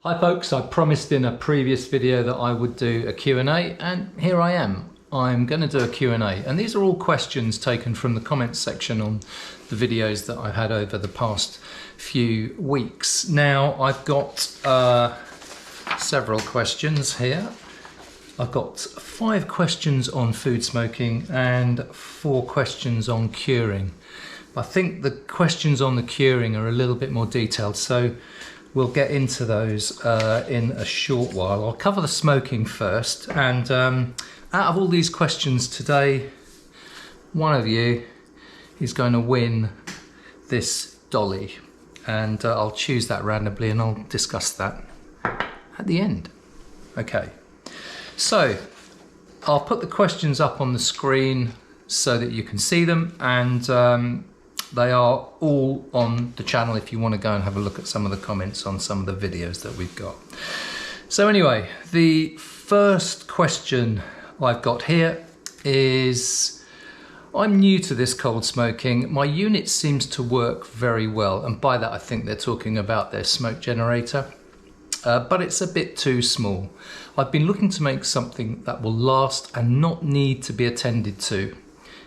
Hi folks, I promised in a previous video that I would do a Q&A, and here I am. I'm going to do a Q&A, and these are all questions taken from the comments section on the videos that I've had over the past few weeks. Now I've got several questions here. I've got 5 questions on food smoking and 4 questions on curing. I think the questions on the curing are a little bit more detailed, so we'll get into those in a short while. I'll cover the smoking first, and out of all these questions today, one of you is going to win this dolly, and I'll choose that randomly and I'll discuss that at the end. Okay, so I'll put the questions up on the screen so that you can see them, and they are all on the channel if you want to go and have a look at some of the comments on some of the videos that we've got. So anyway, the first question I've got here is, I'm new to this cold smoking. My unit seems to work very well, and by that I think they're talking about their smoke generator, but it's a bit too small. I've been looking to make something that will last and not need to be attended to.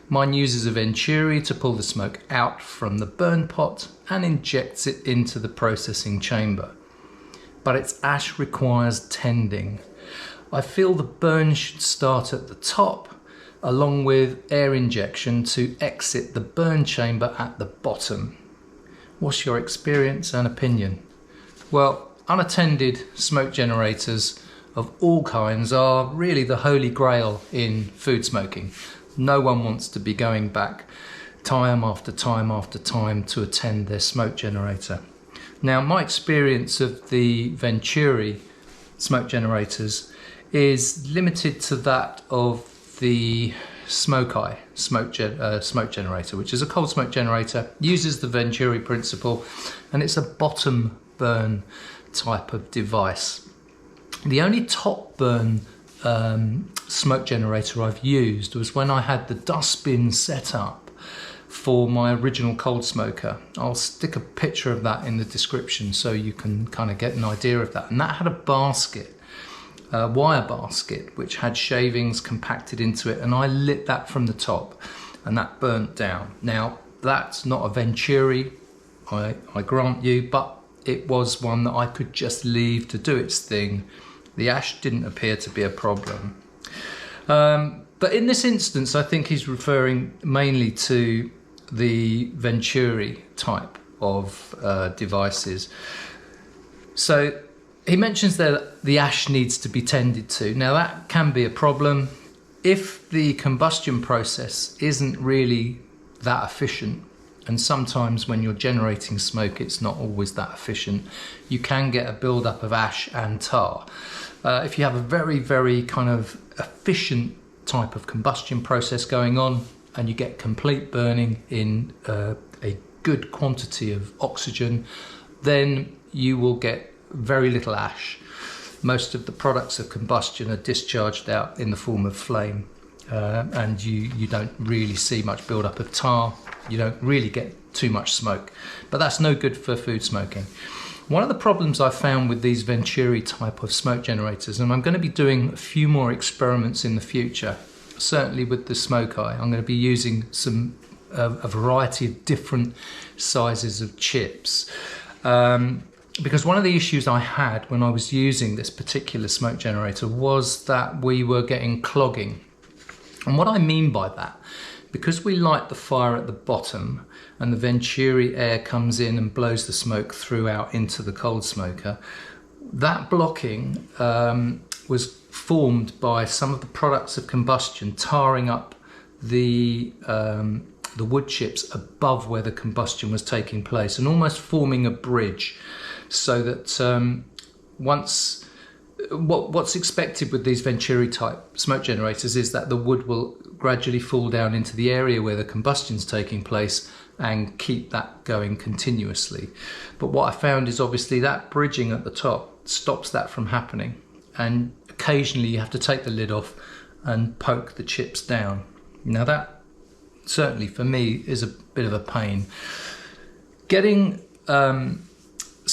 Mine uses a venturi to pull the smoke out from the burn pot and injects it into the processing chamber. But its ash requires tending. I feel the burn should start at the top, along with air injection to exit the burn chamber at the bottom. What's your experience and opinion? Well, unattended smoke generators of all kinds are really the holy grail in food smoking. No one wants to be going back time after time after time to attend their smoke generator. Now, my experience of the venturi smoke generators is limited to that of the Smokies smoke generator, which is a cold smoke generator, uses the venturi principle, and it's a bottom burn type of device. The only top burn smoke generator I've used was when I had the dustbin set up for my original cold smoker. I'll stick a picture of that in the description so you can kind of get an idea of that. And that had a basket, a wire basket, which had shavings compacted into it, and I lit that from the top and that burnt down. Now, that's not a venturi, I grant you, but it was one that I could just leave to do its thing. The ash didn't appear to be a problem. But in this instance, I think he's referring mainly to the venturi type of devices. So he mentions that the ash needs to be tended to. Now, that can be a problem if the combustion process isn't really that efficient. And sometimes when you're generating smoke, it's not always that efficient. You can get a buildup of ash and tar. If you have a very, very kind of efficient type of combustion process going on, and you get complete burning in a good quantity of oxygen, then you will get very little ash. Most of the products of combustion are discharged out in the form of flame, and you don't really see much buildup of tar. You don't really get too much smoke, but that's no good for food smoking. One of the problems I've found with these venturi type of smoke generators, and I'm going to be doing a few more experiments in the future, certainly with the Smokies, I'm going to be using a variety of different sizes of chips. Because one of the issues I had when I was using this particular smoke generator was that we were getting clogging. And what I mean by that, because we light the fire at the bottom and the venturi air comes in and blows the smoke through out into the cold smoker, that blocking was formed by some of the products of combustion tarring up the wood chips above where the combustion was taking place and almost forming a bridge, so that what's expected with these venturi type smoke generators is that the wood will gradually fall down into the area where the combustion's taking place and keep that going continuously. But what I found is obviously that bridging at the top stops that from happening, and occasionally you have to take the lid off and poke the chips down. Now that certainly for me is a bit of a pain. Getting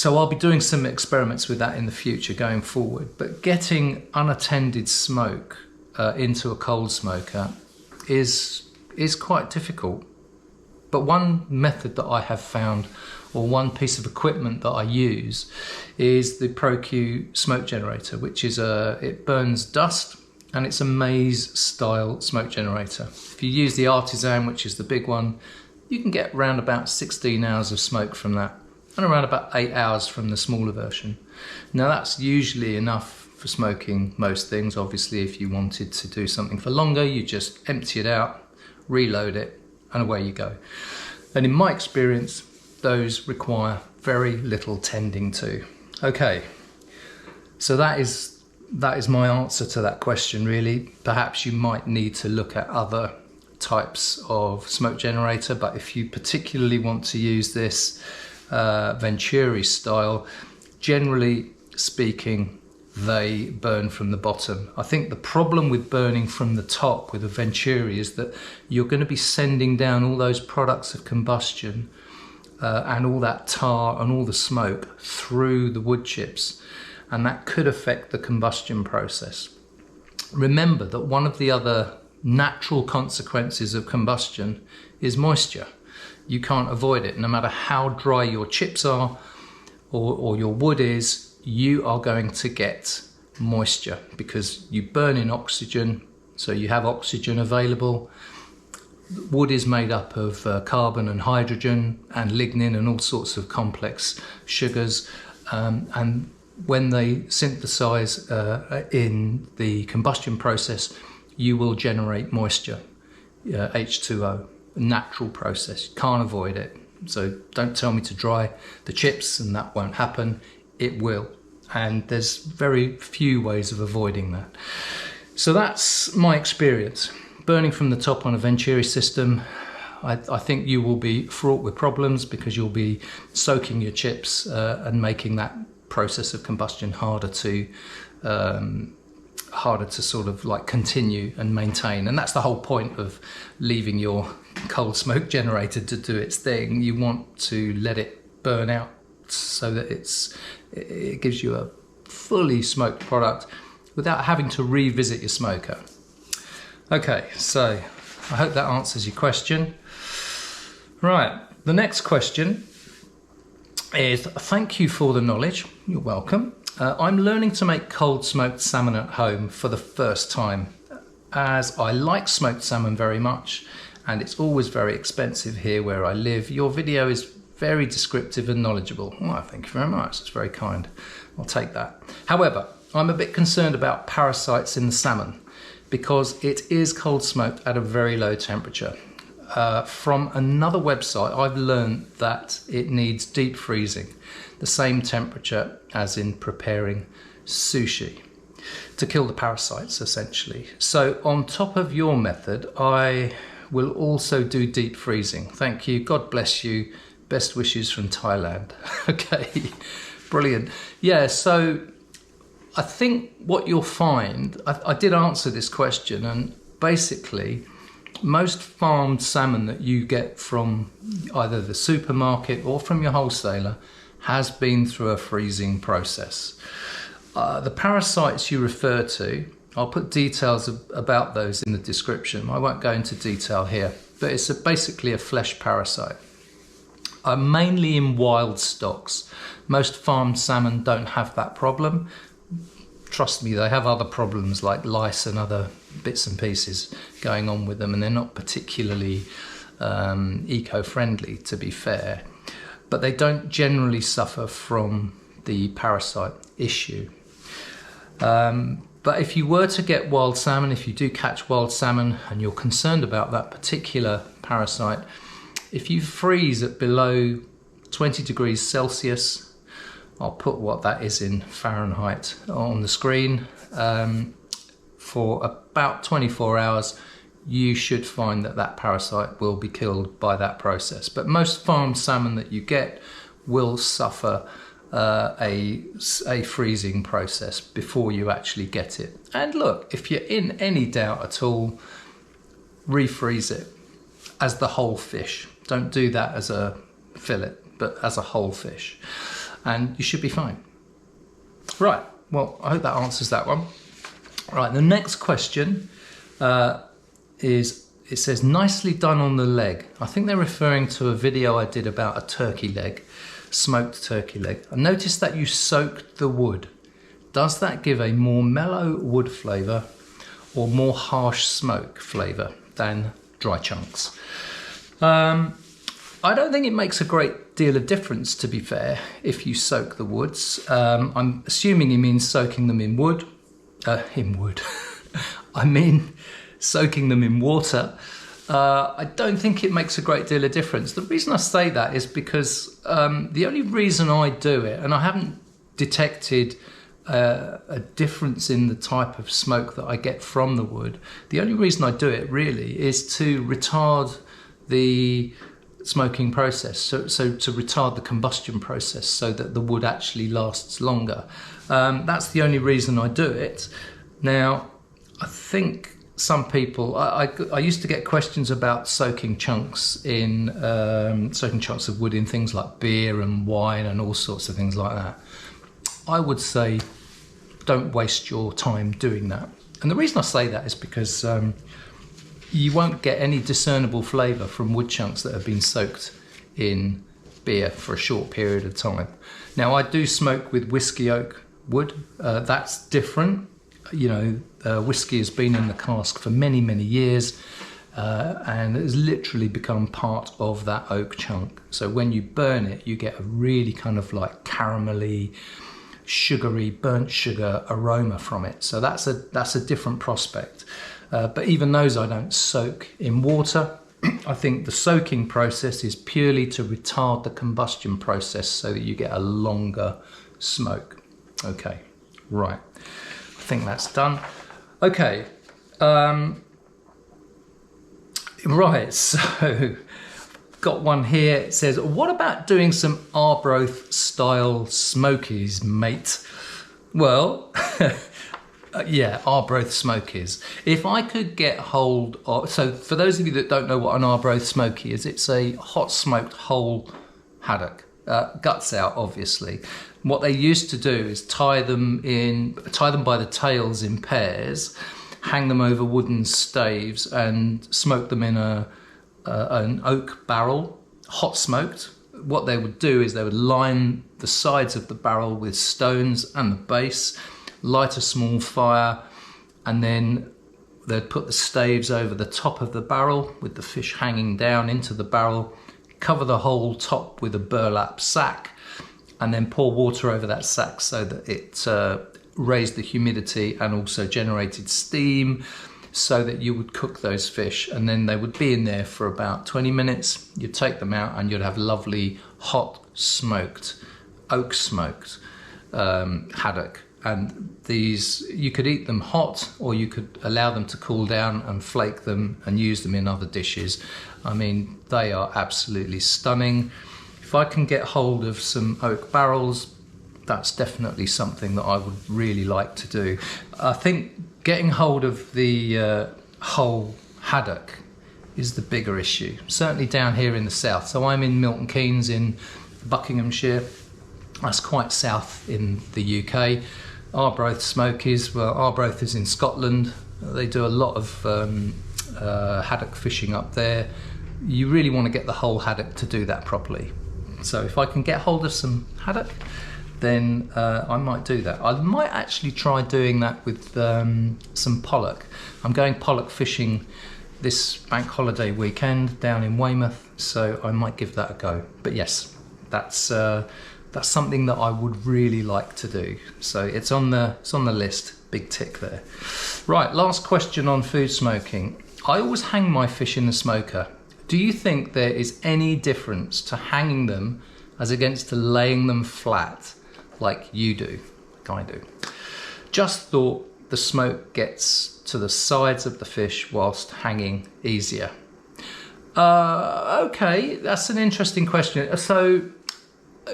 So I'll be doing some experiments with that in the future going forward. But getting unattended smoke into a cold smoker is quite difficult. But one method that I have found, or one piece of equipment that I use, is the ProQ smoke generator, which is it burns dust, and it's a maze style smoke generator. If you use the Artisan, which is the big one, you can get around about 16 hours of smoke from that, and around about 8 hours from the smaller version. Now that's usually enough for smoking most things. Obviously, if you wanted to do something for longer, you just empty it out, reload it, and away you go. And in my experience, those require very little tending to. Okay, so that is my answer to that question, really. Perhaps you might need to look at other types of smoke generator, but if you particularly want to use this Venturi style, generally speaking, they burn from the bottom. I think the problem with burning from the top with a Venturi is that you're going to be sending down all those products of combustion and all that tar and all the smoke through the wood chips, and that could affect the combustion process. Remember that one of the other natural consequences of combustion is moisture. You can't avoid it. No matter how dry your chips are or your wood is, you are going to get moisture because you burn in oxygen, so you have oxygen available. Wood is made up of carbon and hydrogen and lignin and all sorts of complex sugars, and when they synthesize in the combustion process, you will generate moisture, H2O, a natural process. You can't avoid it. So don't tell me to dry the chips and that won't happen. It will. And there's very few ways of avoiding that. So that's my experience. Burning from the top on a Venturi system, I think you will be fraught with problems because you'll be soaking your chips and making that process of combustion harder to sort of like continue and maintain. And that's the whole point of leaving your cold smoke generator to do its thing. You want to let it burn out so that it gives you a fully smoked product without having to revisit your smoker. Okay, so I hope that answers your question. Right, the next question is, thank you for the knowledge. You're welcome. I'm learning to make cold smoked salmon at home for the first time, as I like smoked salmon very much and it's always very expensive here where I live. Your video is very descriptive and knowledgeable. Well, thank you very much, it's very kind. I'll take that. However, I'm a bit concerned about parasites in the salmon because it is cold smoked at a very low temperature. From another website, I've learned that it needs deep freezing, the same temperature as in preparing sushi, to kill the parasites essentially. So on top of your method, I will also do deep freezing. Thank you, God bless you, best wishes from Thailand. Okay, brilliant. Yeah, so I think what you'll find, I did answer this question, and basically most farmed salmon that you get from either the supermarket or from your wholesaler has been through a freezing process. The parasites you refer to, I'll put details about those in the description. I won't go into detail here, but it's basically a flesh parasite. Mainly in wild stocks. Most farmed salmon don't have that problem. Trust me, they have other problems like lice and other bits and pieces going on with them, and they're not particularly eco-friendly, to be fair. But they don't generally suffer from the parasite issue. But if you were to get wild salmon, if you do catch wild salmon and you're concerned about that particular parasite, if you freeze at below 20 degrees Celsius, I'll put what that is in Fahrenheit on the screen, for about 24 hours, you should find that that parasite will be killed by that process. But most farmed salmon that you get will suffer a freezing process before you actually get it. And look, if you're in any doubt at all, refreeze it as the whole fish. Don't do that as a fillet, but as a whole fish. and you should be fine. Right, well, I hope that answers that one. Right, the next question is, it says, nicely done on the leg. I think they're referring to a video I did about a turkey leg, smoked turkey leg. I noticed that you soaked the wood. Does that give a more mellow wood flavour or more harsh smoke flavour than dry chunks? I don't think it makes a great deal of difference, to be fair, if you soak the woods. I'm assuming you mean soaking them in wood. I mean soaking them in water. I don't think it makes a great deal of difference. The reason I say that is because the only reason I do it, and I haven't detected a difference in the type of smoke that I get from the wood, the only reason I do it really is to retard the smoking process, so to retard the combustion process so that the wood actually lasts longer. That's the only reason I do it. Now, I think some people, I used to get questions about soaking chunks of wood in things like beer and wine and all sorts of things like that. I would say don't waste your time doing that. And the reason I say that is because you won't get any discernible flavour from wood chunks that have been soaked in beer for a short period of time. Now, I do smoke with whiskey oak wood. That's different. You know, whiskey has been in the cask for many, many years and has literally become part of that oak chunk. So when you burn it, you get a really kind of like caramelly, sugary, burnt sugar aroma from it. So that's a different prospect. But even those I don't soak in water. I think the soaking process is purely to retard the combustion process so that you get a longer smoke. Okay, right. I think that's done. Okay. Right, so got one here. It says, what about doing some Arbroath style smokies, mate? Well, yeah, Arbroath Smokies. If I could get hold of, so for those of you that don't know what an Arbroath Smoky is, it's a hot smoked whole haddock, guts out obviously. What they used to do is tie them by the tails in pairs, hang them over wooden staves and smoke them in an oak barrel, hot smoked. What they would do is they would line the sides of the barrel with stones and the base, light a small fire, and then they'd put the staves over the top of the barrel with the fish hanging down into the barrel, cover the whole top with a burlap sack, and then pour water over that sack so that it raised the humidity and also generated steam so that you would cook those fish. And then they would be in there for about 20 minutes. You'd take them out and you'd have lovely hot smoked, oak smoked haddock. And these, you could eat them hot or you could allow them to cool down and flake them and use them in other dishes. I mean, they are absolutely stunning. If I can get hold of some oak barrels, that's definitely something that I would really like to do. I think getting hold of the whole haddock is the bigger issue, certainly down here in the south. So I'm in Milton Keynes in Buckinghamshire. That's quite south in the UK. Arbroath Smokies, well, Arbroath is in Scotland. They do a lot of haddock fishing up there. You really want to get the whole haddock to do that properly. So if I can get hold of some haddock, then I might do that. I might actually try doing that with some pollock. I'm going pollock fishing this bank holiday weekend down in Weymouth, so I might give that a go. But yes, that's something that I would really like to do. So it's on the list, big tick there. Right, last question on food smoking. I always hang my fish in the smoker. Do you think there is any difference to hanging them as against to laying them flat like you do, like I do? Just thought the smoke gets to the sides of the fish whilst hanging easier. Okay, that's an interesting question. So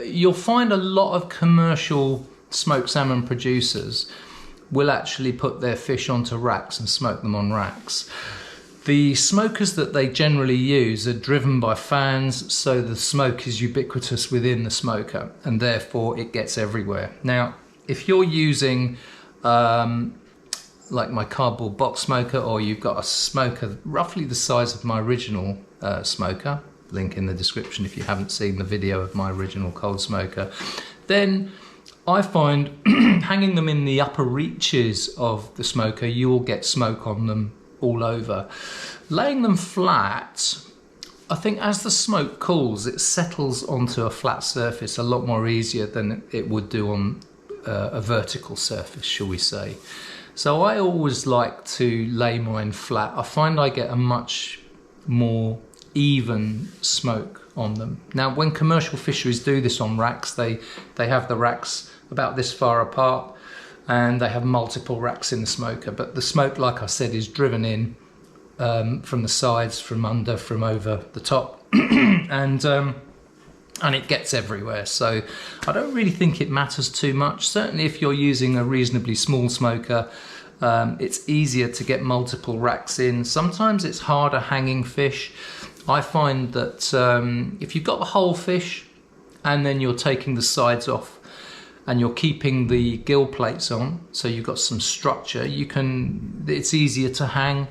you'll find a lot of commercial smoked salmon producers will actually put their fish onto racks and smoke them on racks. The smokers that they generally use are driven by fans, so the smoke is ubiquitous within the smoker and therefore it gets everywhere. Now, if you're using like my cardboard box smoker, or you've got a smoker roughly the size of my original smoker, link in the description if you haven't seen the video of my original cold smoker, then I find hanging them in the upper reaches of the smoker, you will get smoke on them all over. Laying them flat, I think as the smoke cools, it settles onto a flat surface a lot more easier than it would do on a vertical surface, shall we say. So I always like to lay mine flat. I find I get a much more even smoke on them. Now, when commercial fisheries do this on racks, they have the racks about this far apart and they have multiple racks in the smoker, but the smoke, like I said, is driven in from the sides, from under, from over the top, and it gets everywhere. So I don't really think it matters too much. Certainly if you're using a reasonably small smoker, it's easier to get multiple racks in. Sometimes it's harder hanging fish. I find that if you've got the whole fish and then you're taking the sides off and you're keeping the gill plates on, so you've got some structure, it's easier to hang,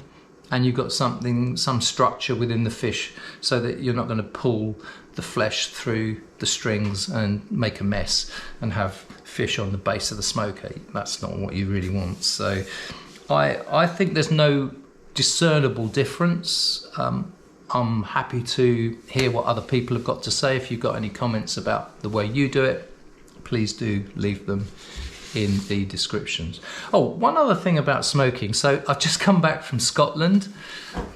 and you've got some structure within the fish so that you're not going to pull the flesh through the strings and make a mess and have fish on the base of the smoker. That's not what you really want. So I think there's no discernible difference. I'm happy to hear what other people have got to say. If you've got any comments about the way you do it, please do leave them in the descriptions. Oh, one other thing about smoking. So I've just come back from Scotland.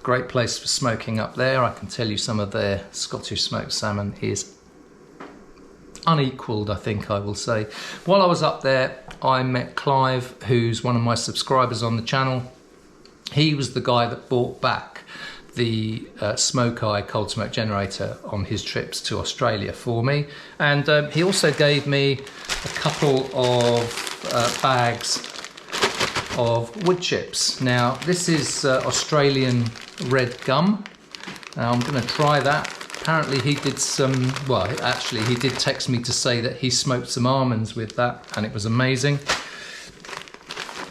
Great place for smoking up there. I can tell you some of their Scottish smoked salmon is unequalled, I think I will say. While I was up there, I met Clive, who's one of my subscribers on the channel. He was the guy that brought back the Smoke Eye cold smoke generator on his trips to Australia for me, and he also gave me a couple of bags of wood chips. Now this is Australian red gum. Now I'm going to try that. Apparently he did some, well actually he did text me to say that he smoked some almonds with that and it was amazing.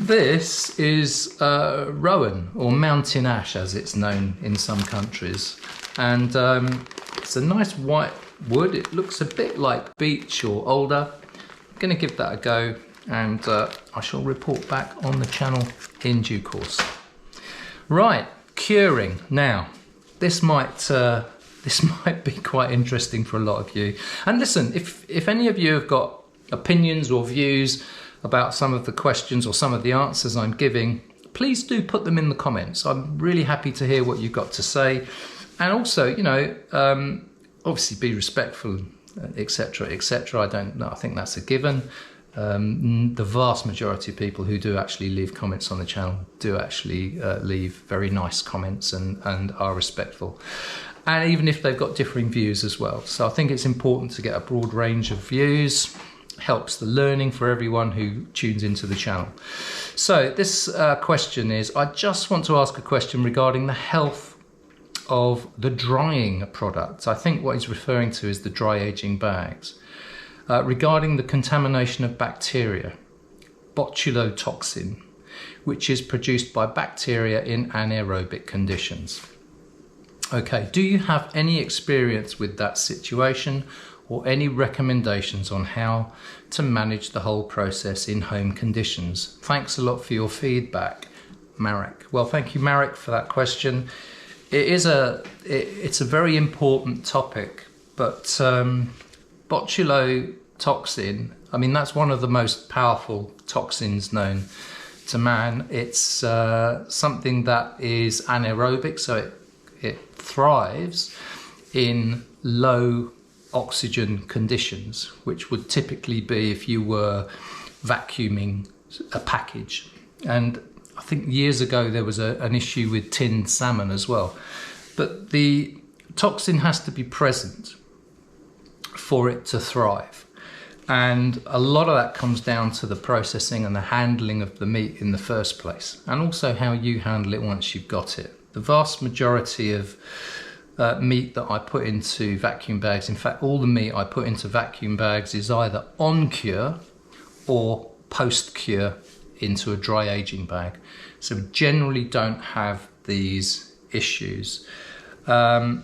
This is rowan, or mountain ash as it's known in some countries, and it's a nice white wood. It looks a bit like beech or alder. I'm going to give that a go, and I shall report back on the channel in due course. Right, curing. Now this might be quite interesting for a lot of you, and listen, if any of you have got opinions or views about some of the questions or some of the answers I'm giving, please do put them in the comments. I'm really happy to hear what you've got to say. And also, you know, obviously be respectful, etc., etc. I think that's a given. The vast majority of people who do actually leave comments on the channel do actually leave very nice comments and are respectful. And even if they've got differing views as well. So I think it's important to get a broad range of views. Helps the learning for everyone who tunes into the channel. So this question is, I just want to ask a question regarding the health of the drying product. I think what he's referring to is the dry aging bags. Regarding the contamination of bacteria, botulotoxin, which is produced by bacteria in anaerobic conditions. Okay, do you have any experience with that situation, or any recommendations on how to manage the whole process in home conditions? Thanks a lot for your feedback, Marek. Well, thank you, Marek, for that question. It's a very important topic, but botulotoxin, I mean, that's one of the most powerful toxins known to man. It's something that is anaerobic, so it thrives in low oxygen conditions, which would typically be if you were vacuuming a package. And I think years ago there was an issue with tinned salmon as well. But the toxin has to be present for it to thrive. And a lot of that comes down to the processing and the handling of the meat in the first place, and also how you handle it once you've got it. the vast majority of meat that I put into vacuum bags, in fact all the meat I put into vacuum bags, is either on cure or post cure into a dry aging bag. So we generally don't have these issues. But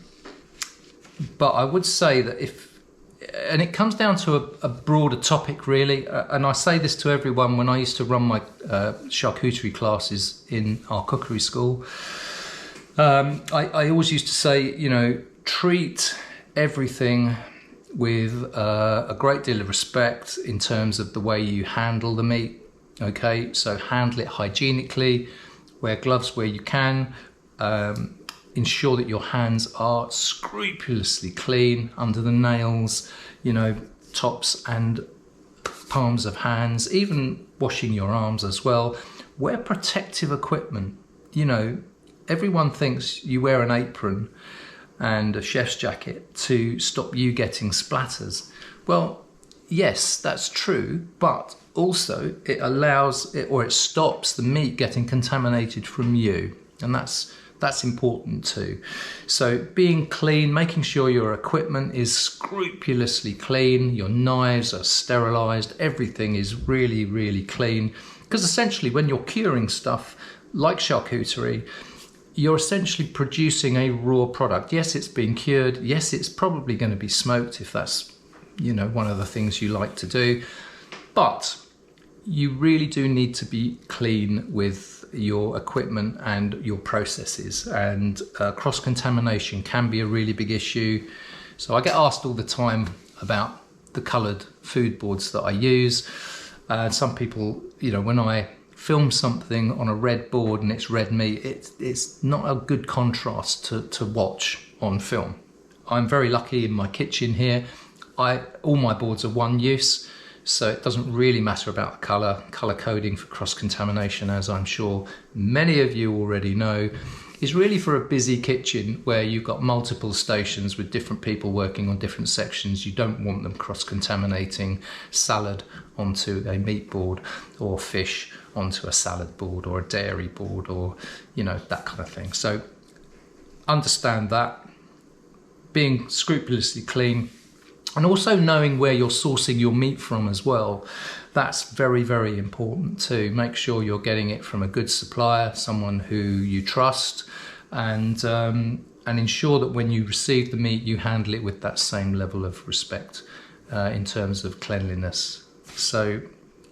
I would say that and it comes down to a broader topic really, and I say this to everyone when I used to run my charcuterie classes in our cookery school. I always used to say, you know, treat everything with a great deal of respect in terms of the way you handle the meat. Okay, so handle it hygienically, wear gloves where you can, ensure that your hands are scrupulously clean under the nails, you know, tops and palms of hands, even washing your arms as well. Wear protective equipment. You know, everyone thinks you wear an apron and a chef's jacket to stop you getting splatters. Well, yes, that's true, but also it allows it, or it stops the meat getting contaminated from you, and that's important too. So being clean, making sure your equipment is scrupulously clean, your knives are sterilized, everything is really, really clean, because essentially when you're curing stuff like charcuterie, you're essentially producing a raw product. Yes, it's been cured. Yes, it's probably going to be smoked if that's, you know, one of the things you like to do. But you really do need to be clean with your equipment and your processes. And cross-contamination can be a really big issue. So I get asked all the time about the coloured food boards that I use. Some people, you know, when I film something on a red board and it's red meat, it's not a good contrast to watch on film. I'm very lucky in my kitchen here. All my boards are one use, so it doesn't really matter about the colour coding for cross-contamination, as I'm sure many of you already know, is really for a busy kitchen where you've got multiple stations with different people working on different sections. You don't want them cross-contaminating salad onto a meat board, or fish onto a salad board, or a dairy board, or, you know, that kind of thing. So understand that. Being scrupulously clean, and also knowing where you're sourcing your meat from as well. That's very, very important too. Make sure you're getting it from a good supplier, someone who you trust, and ensure that when you receive the meat, you handle it with that same level of respect in terms of cleanliness. So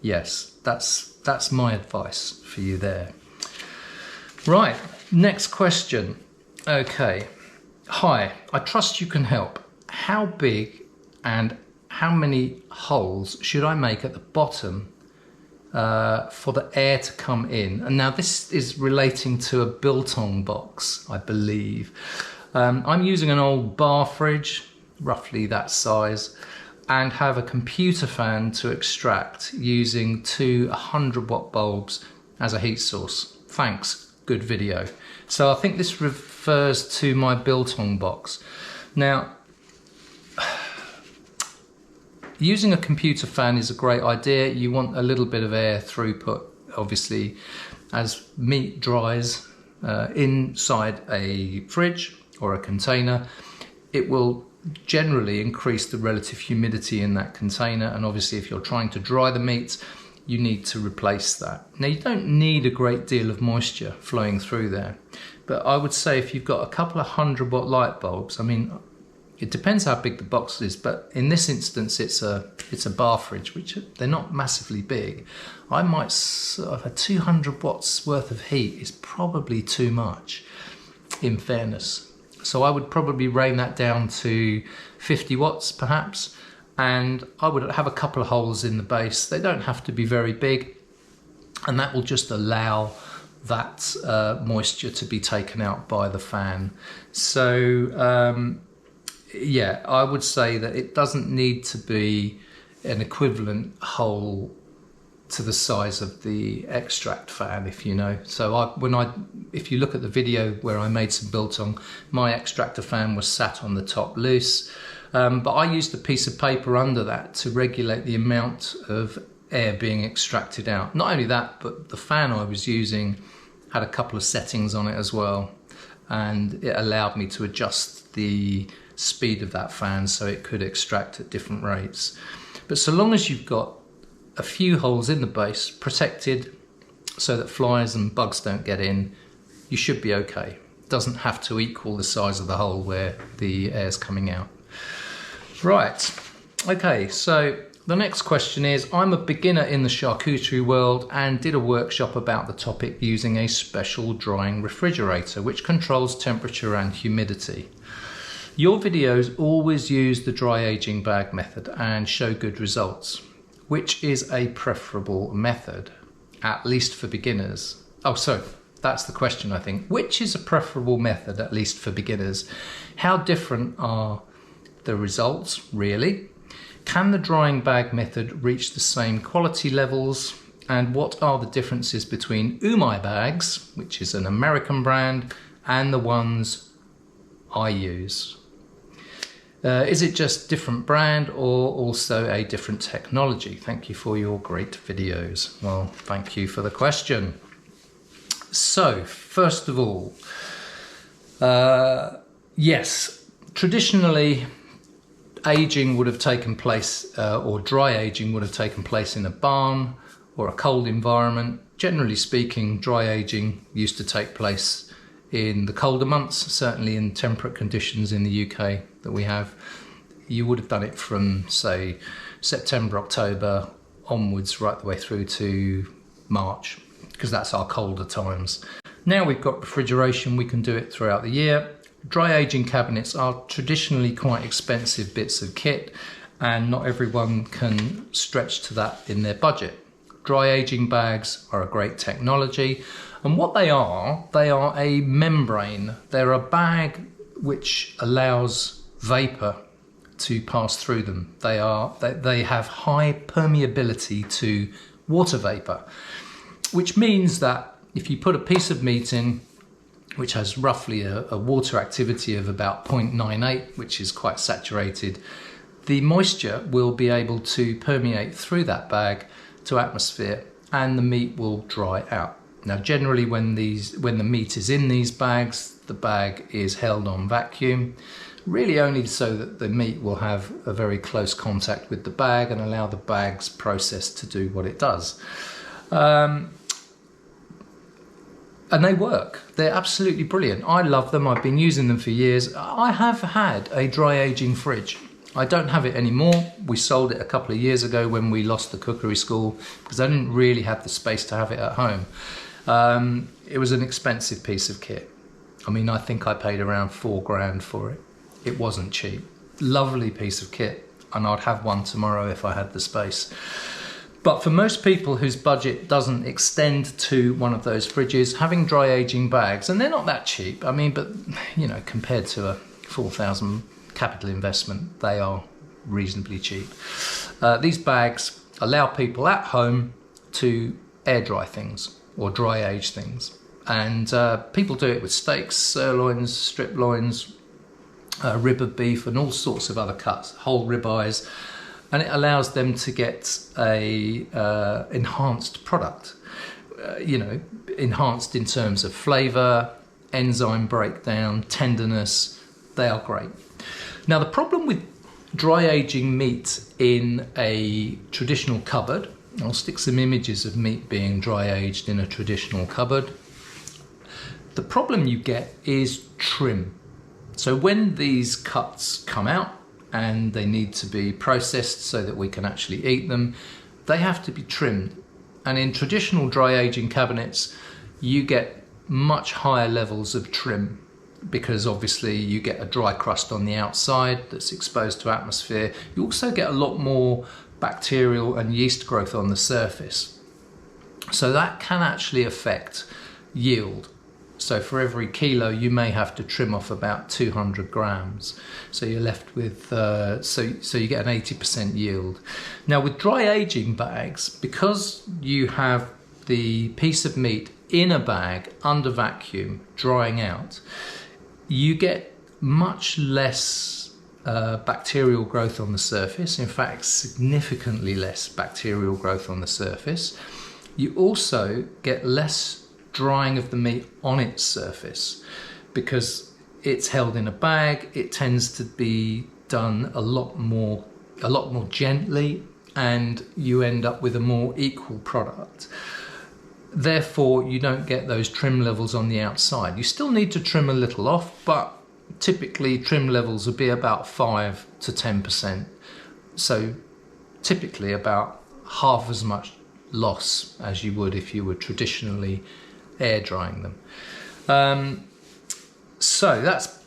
yes, that's my advice for you there. Right, next question. Okay. Hi, I trust you can help. How big and how many holes should I make at the bottom for the air to come in? And now this is relating to a biltong box, I believe. I'm using an old bar fridge, roughly that size, and have a computer fan to extract using two 100-watt bulbs as a heat source. Thanks, good video. So I think this refers to my biltong box. Now, using a computer fan is a great idea. You want a little bit of air throughput, obviously, as meat dries inside a fridge or a container. It will generally increase the relative humidity in that container, and obviously if you're trying to dry the meat, you need to replace that. Now, you don't need a great deal of moisture flowing through there, but I would say if you've got a couple of 100-watt light bulbs, I mean, it depends how big the box is, but in this instance it's a bar fridge, which they're not massively big. I might a 200 watts worth of heat is probably too much, in fairness. So I would probably rein that down to 50 watts perhaps, and I would have a couple of holes in the base. They don't have to be very big, and that will just allow that moisture to be taken out by the fan. So yeah, I would say that it doesn't need to be an equivalent hole to the size of the extract fan, if you know. So if you look at the video where I made some biltong, my extractor fan was sat on the top loose, but I used a piece of paper under that to regulate the amount of air being extracted out. Not only that, but the fan I was using had a couple of settings on it as well. and it allowed me to adjust the speed of that fan so it could extract at different rates. But so long as you've got a few holes in the base protected so that flies and bugs don't get in, you should be okay. It doesn't have to equal the size of the hole where the air's coming out. Right, okay, so the next question is, I'm a beginner in the charcuterie world and did a workshop about the topic using a special drying refrigerator which controls temperature and humidity. Your videos always use the dry aging bag method and show good results. Which is a preferable method, at least for beginners? Oh, so that's the question, I think. Which is a preferable method, at least for beginners? How different are the results, really? Can the drying bag method reach the same quality levels? And what are the differences between Umai bags, which is an American brand, and the ones I use? Is it just different brand or also a different technology? Thank you for your great videos. Well, thank you for the question. So, first of all, yes, traditionally aging would have taken place, or dry aging would have taken place in a barn or a cold environment. Generally speaking, dry aging used to take place in the colder months, certainly in temperate conditions in the UK that we have. You would have done it from, say, September, October onwards, right the way through to March, because that's our colder times. Now we've got refrigeration, we can do it throughout the year. Dry aging cabinets are traditionally quite expensive bits of kit, and not everyone can stretch to that in their budget. Dry aging bags are a great technology, and what they are a membrane. They're a bag which allows vapor to pass through them. They have high permeability to water vapor, which means that if you put a piece of meat in which has roughly a water activity of about 0.98, which is quite saturated, the moisture will be able to permeate through that bag to atmosphere and the meat will dry out. Now generally when the meat is in these bags, the bag is held on vacuum, really only so that the meat will have a very close contact with the bag and allow the bag's process to do what it does. And they work. They're absolutely brilliant. I love them. I've been using them for years. I have had a dry aging fridge. I don't have it anymore. We sold it a couple of years ago when we lost the cookery school because I didn't really have the space to have it at home. It was an expensive piece of kit. I mean, I think I paid around £4 for it. It wasn't cheap. Lovely piece of kit, and I'd have one tomorrow if I had the space. But for most people whose budget doesn't extend to one of those fridges, having dry aging bags, and they're not that cheap, I mean, but you know, compared to a 4,000 capital investment, they are reasonably cheap. These bags allow people at home to air dry things or dry age things. And people do it with steaks, sirloins, strip loins, rib of beef and all sorts of other cuts, whole ribeyes. And it allows them to get a enhanced product, enhanced in terms of flavour, enzyme breakdown, tenderness. They are great. Now the problem with dry aging meat in a traditional cupboard, I'll stick some images of meat being dry aged in a traditional cupboard. The problem you get is trim. So when these cuts come out, and they need to be processed so that we can actually eat them, they have to be trimmed. And in traditional dry aging cabinets, you get much higher levels of trim because obviously you get a dry crust on the outside that's exposed to atmosphere. You also get a lot more bacterial and yeast growth on the surface. So that can actually affect yield. So for every kilo, you may have to trim off about 200 grams. So you're left with, so you get an 80% yield. Now with dry aging bags, because you have the piece of meat in a bag under vacuum, drying out, you get much less bacterial growth on the surface. In fact, significantly less bacterial growth on the surface. You also get less drying of the meat on its surface because it's held in a bag. It tends to be done a lot more gently, and you end up with a more equal product. Therefore, you don't get those trim levels on the outside. You still need to trim a little off, but typically trim levels would be about 5 to 10%. So typically about half as much loss as you would if you were traditionally air drying them. So that's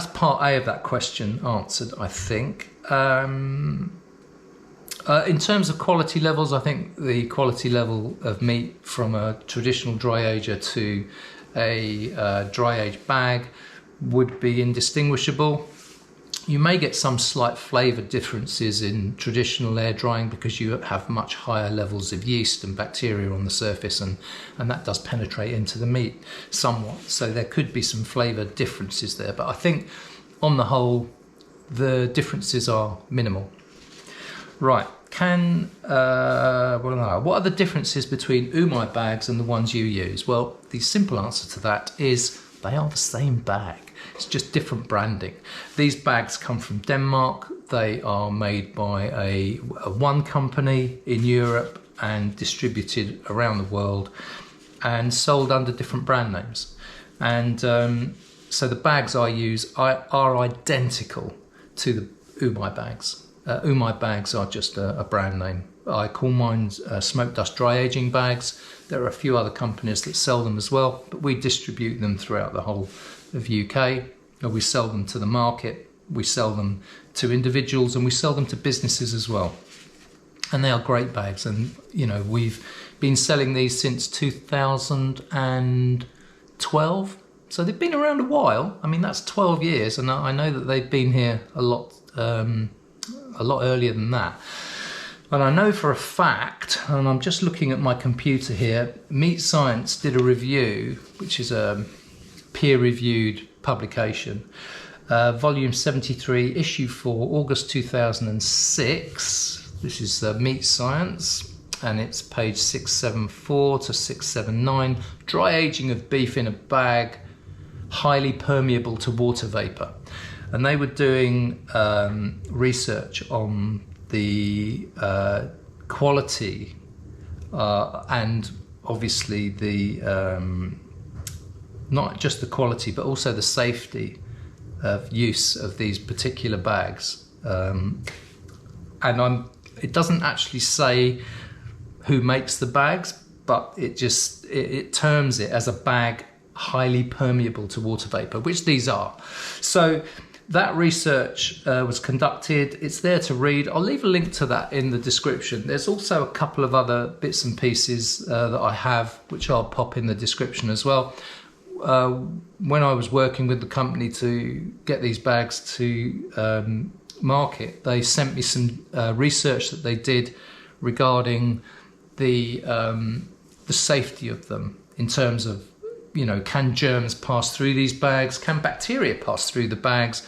part A of that question answered, I think. In terms of quality levels, I think the quality level of meat from a traditional dry ager to a dry aged bag would be indistinguishable. You may get some slight flavour differences in traditional air drying because you have much higher levels of yeast and bacteria on the surface, and that does penetrate into the meat somewhat. So there could be some flavour differences there, but I think on the whole the differences are minimal. Right, what are the differences between Umai bags and the ones you use? Well, the simple answer to that is they are the same bag. It's just different branding. These bags come from Denmark. They are made by a one company in Europe and distributed around the world and sold under different brand names. And so the bags I use are identical to the Umai bags. Umai bags are just a brand name. I call mine smoke dust dry aging bags. There are a few other companies that sell them as well, but we distribute them throughout the whole of UK. We sell them to the market, we sell them to individuals, and we sell them to businesses as well. And they are great bags, and you know, we've been selling these since 2012, so they've been around a while. I mean, that's 12 years, and I know that they've been here a lot earlier than that. And I know for a fact, and I'm just looking at my computer here, Meat Science did a review, which is a peer-reviewed publication, volume 73, issue 4, August 2006. This is Meat Science, and it's page 674 to 679. Dry aging of beef in a bag, highly permeable to water vapor. And they were doing research on the quality and obviously the not just the quality but also the safety of use of these particular bags. And it doesn't actually say who makes the bags, but it terms it as a bag highly permeable to water vapor, which these are. So that research was conducted. It's there to read. I'll leave a link to that in the description. There's also a couple of other bits and pieces that I have, which I'll pop in the description as well. When I was working with the company to get these bags to market, they sent me some research that they did regarding the safety of them in terms of, you know, can germs pass through these bags? Can bacteria pass through the bags?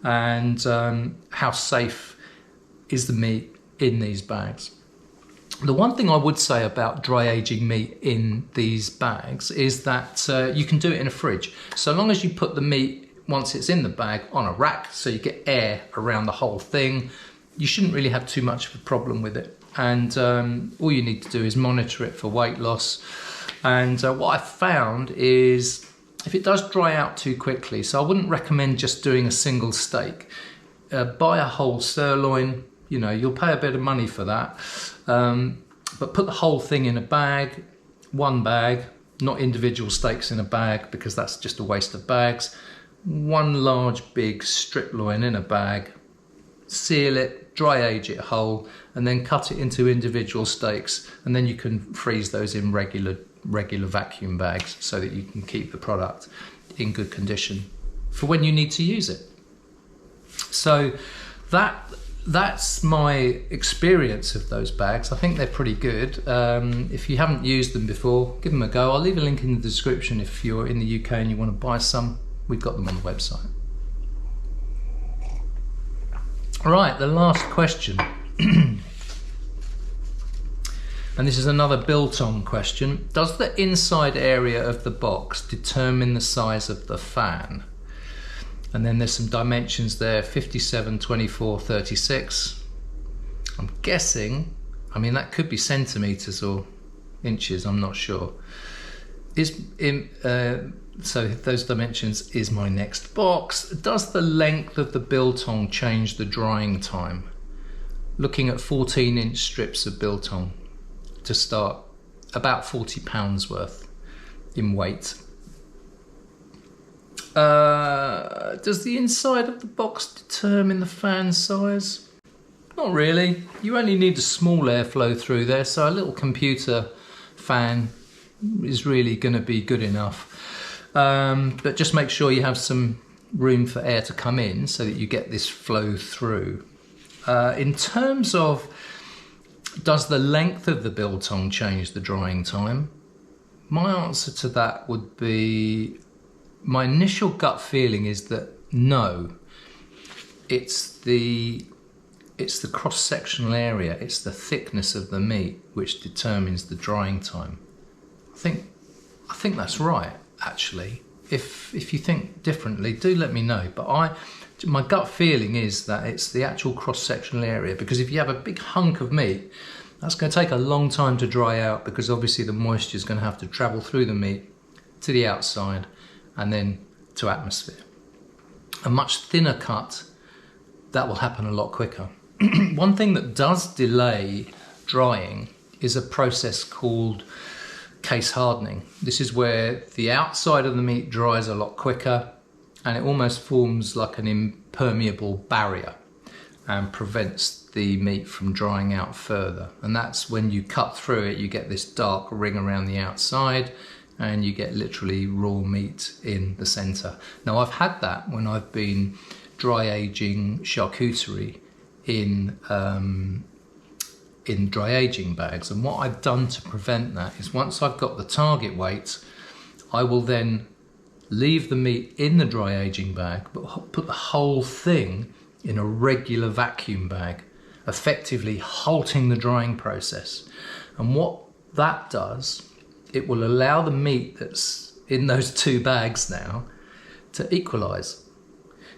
And how safe is the meat in these bags? The one thing I would say about dry aging meat in these bags is that you can do it in a fridge. So long as you put the meat, once it's in the bag, on a rack, so you get air around the whole thing, you shouldn't really have too much of a problem with it. And all you need to do is monitor it for weight loss. And what I've found is if it does dry out too quickly, so I wouldn't recommend just doing a single steak. Buy a whole sirloin, you know, you'll pay a bit of money for that. But put the whole thing in a bag, one bag, not individual steaks in a bag because that's just a waste of bags. One large big strip loin in a bag, seal it, dry age it whole, and then cut it into individual steaks, and then you can freeze those in regular vacuum bags so that you can keep the product in good condition for when you need to use it. So that's my experience of those bags. I think they're pretty good. If you haven't used them before, give them a go. I'll leave a link in the description if you're in the UK and you want to buy some. We've got them on the website. Right, the last question. And this is another biltong question. Does the inside area of the box determine the size of the fan? And then there's some dimensions there, 57, 24, 36. I'm guessing, I mean, that could be centimeters or inches, I'm not sure. So those dimensions is my next box. Does the length of the biltong change the drying time? Looking at 14-inch strips of biltong to start, about 40 pounds worth in weight. Does the inside of the box determine the fan size? Not really. You only need a small airflow through there, so a little computer fan is really going to be good enough. But just make sure you have some room for air to come in so that you get this flow through. In terms of does the length of the biltong change the drying time? My answer to that would be, my initial gut feeling is that no. It's the cross-sectional area, it's the thickness of the meat which determines the drying time. I think that's right, actually. If you think differently, do let me know. But my gut feeling is that it's the actual cross-sectional area, because if you have a big hunk of meat, that's going to take a long time to dry out, because obviously the moisture is going to have to travel through the meat to the outside and then to atmosphere. A much thinner cut, that will happen a lot quicker. One thing that does delay drying is a process called case hardening. This is where the outside of the meat dries a lot quicker and it almost forms like an impermeable barrier and prevents the meat from drying out further. And that's when you cut through it, you get this dark ring around the outside and you get literally raw meat in the center. Now, I've had that when I've been dry aging charcuterie in dry aging bags, and what I've done to prevent that is, once I've got the target weight, I will then leave the meat in the dry aging bag but put the whole thing in a regular vacuum bag, effectively halting the drying process. And what that does, it will allow the meat that's in those two bags now to equalize.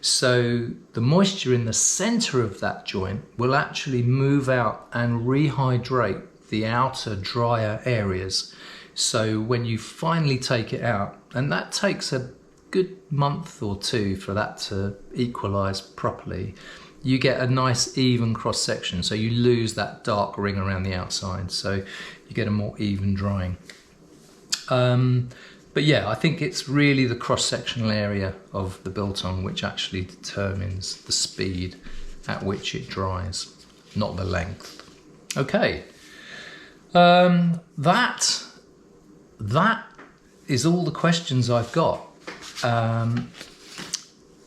So the moisture in the center of that joint will actually move out and rehydrate the outer drier areas. So when you finally take it out, and that takes a good month or two for that to equalize properly, you get a nice even cross section. So you lose that dark ring around the outside. So you get a more even drying. But yeah, I think it's really the cross-sectional area of the biltong which actually determines the speed at which it dries, not the length. Okay, that is all the questions I've got.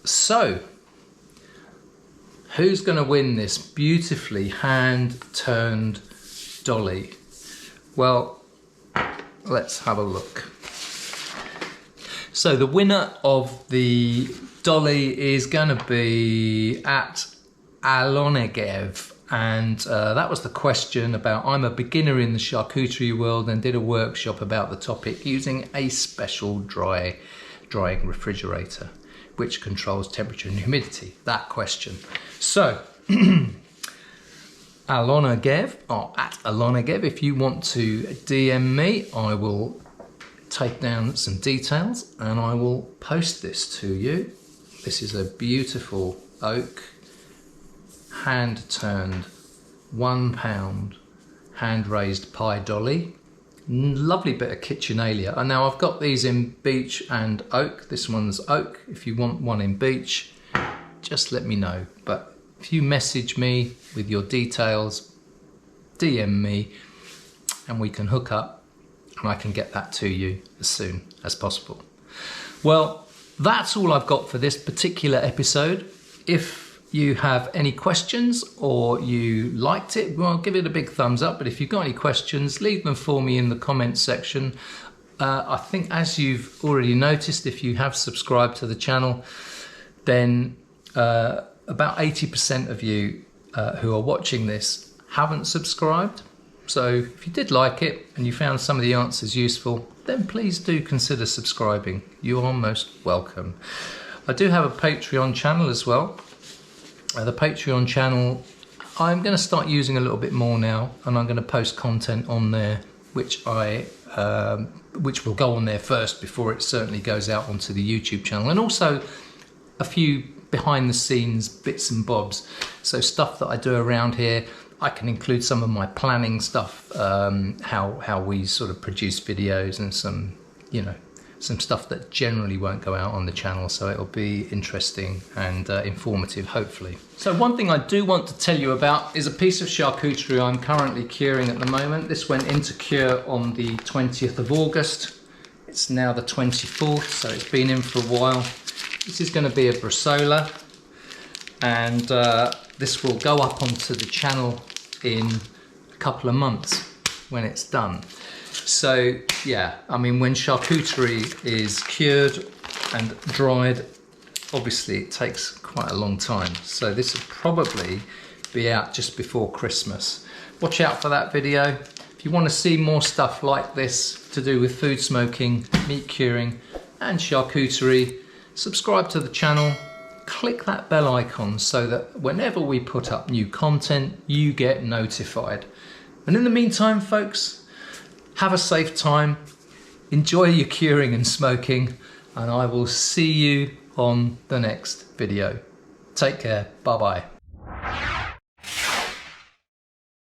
So, who's going to win this beautifully hand-turned dolly? Well, let's have a look. So the winner of the dolly is going to be at Alonegev, and that was the question about, I'm a beginner in the charcuterie world and did a workshop about the topic using a special drying refrigerator which controls temperature and humidity. That question. So Alonegev, or at Alonegev, if you want to DM me, I will take down some details and I will post this to you. This is a beautiful oak, hand-turned, £1 hand-raised pie dolly. Lovely bit of kitchenalia. And now I've got these in beech and oak. This one's oak. If you want one in beech, just let me know. But if you message me with your details, DM me, and we can hook up and I can get that to you as soon as possible. Well, that's all I've got for this particular episode. If you have any questions or you liked it, well, give it a big thumbs up. But if you've got any questions, leave them for me in the comments section. I think, as you've already noticed, if you have subscribed to the channel, then about 80% of you who are watching this haven't subscribed. So if you did like it and you found some of the answers useful, then please do consider subscribing. You are most welcome. I do have a Patreon channel as well. The Patreon channel I'm going to start using a little bit more now, and I'm going to post content on there which will go on there first before it certainly goes out onto the YouTube channel, and also a few behind the scenes bits and bobs. So stuff that I do around here. I can include some of my planning stuff, how we sort of produce videos, and some, some stuff that generally won't go out on the channel. So it'll be interesting and informative, hopefully. So one thing I do want to tell you about is a piece of charcuterie I'm currently curing at the moment. This went into cure on the 20th of August. It's now the 24th, so it's been in for a while. This is going to be a bresaola, and this will go up onto the channel in a couple of months when it's done. So yeah, I mean, when charcuterie is cured and dried, obviously it takes quite a long time. So this will probably be out just before Christmas. Watch out for that video. If you want to see more stuff like this to do with food smoking, meat curing and charcuterie, subscribe to the channel. Click that bell icon so that whenever we put up new content, you get notified. And in the meantime, folks, have a safe time, enjoy your curing and smoking, and I will see you on the next video. Take care, bye bye.